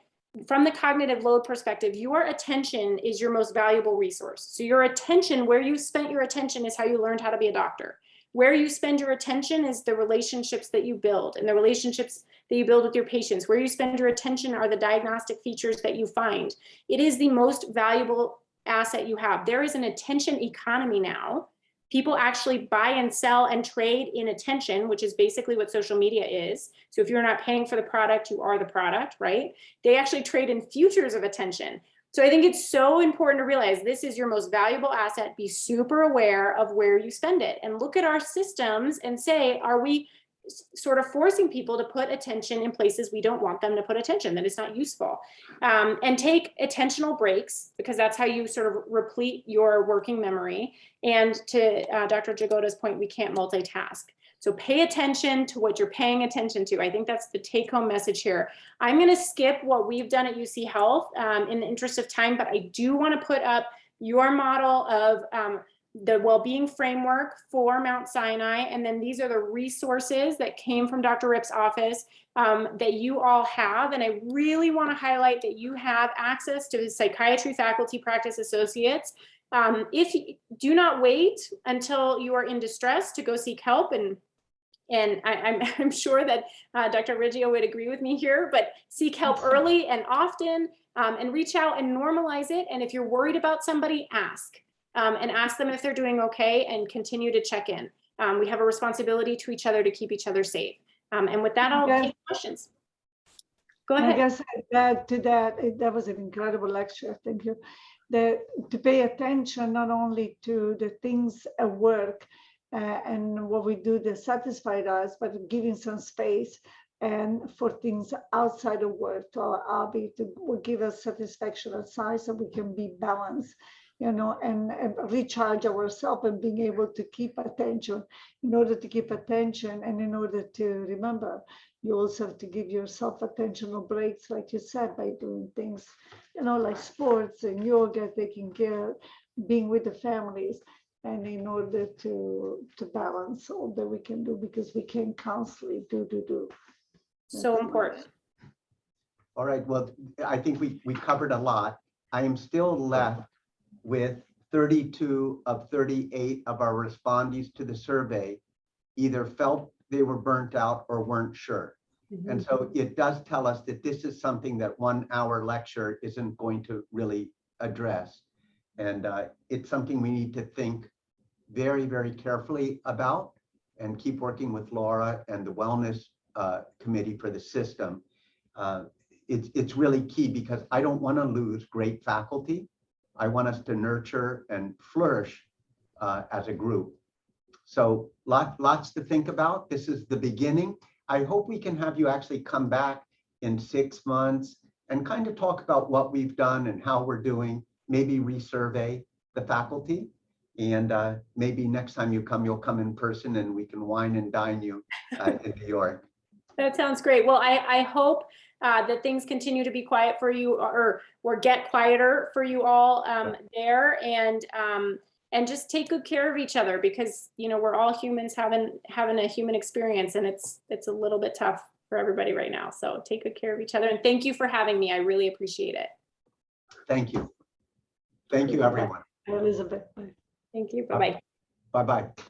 from the cognitive load perspective, your attention is your most valuable resource. So your attention, where you spent your attention is how you learned how to be a doctor. Where you spend your attention is the relationships that you build and the relationships that you build with your patients. Where you spend your attention are the diagnostic features that you find. It is the most valuable asset you have. There is an attention economy now. People actually buy and sell and trade in attention, which is basically what social media is. So if you're not paying for the product, you are the product, right? They actually trade in futures of attention. So I think it's so important to realize this is your most valuable asset. Be super aware of where you spend it and look at our systems and say, are we sort of forcing people to put attention in places we don't want them to put attention, that it's not useful? And take attentional breaks, because that's how you sort of replete your working memory. And to Dr. Jagoda's point, we can't multitask. So pay attention to what you're paying attention to. I think that's the take-home message here. I'm going to skip what we've done at UC Health in the interest of time, but I do want to put up your model of the well-being framework for Mount Sinai. And then these are the resources that came from Dr. Rip's office that you all have. And I really want to highlight that you have access to his psychiatry faculty practice associates. If you do not wait until you are in distress to go seek help, and I'm sure that Dr. Riggio would agree with me here, but seek help early and often and reach out and normalize it. And if you're worried about somebody, ask and ask them if they're doing okay and continue to check in. We have a responsibility to each other to keep each other safe. And with that, I'll take questions. Go ahead. I guess I'd add to that, that was an incredible lecture. Thank you. To pay attention not only to the things at work and what we do that satisfied us, but giving some space and for things outside of work to our hobby to give us satisfaction outside so we can be balanced, you know, and recharge ourselves and being able to keep attention. In order to keep attention and in order to remember, you also have to give yourself attentional breaks, like you said, by doing things, you know, like sports and yoga, taking care, being with the families. And in order to balance all that we can do, because we can constantly do. So important. All right, well, I think we covered a lot. I am still left with 32 of 38 of our respondees to the survey either felt they were burnt out or weren't sure. Mm-hmm. And so it does tell us that this is something that 1 hour lecture isn't going to really address. And it's something we need to think very, very carefully about and keep working with Laura and the wellness committee for the system. It's really key because I don't want to lose great faculty. I want us to nurture and flourish as a group. So lots to think about. This is the beginning. I hope we can have you actually come back in 6 months and kind of talk about what we've done and how we're doing, maybe resurvey the faculty. And maybe next time you come, you'll come in person and we can wine and dine you in New York. That sounds great. Well, I hope that things continue to be quiet for you, or get quieter for you all there, and just take good care of each other, because we're all humans having a human experience, and it's a little bit tough for everybody right now. So take good care of each other, and thank you for having me. I really appreciate it. Thank you. Thank you, everyone. Elizabeth. Bye. Thank you. Bye-bye. Bye-bye.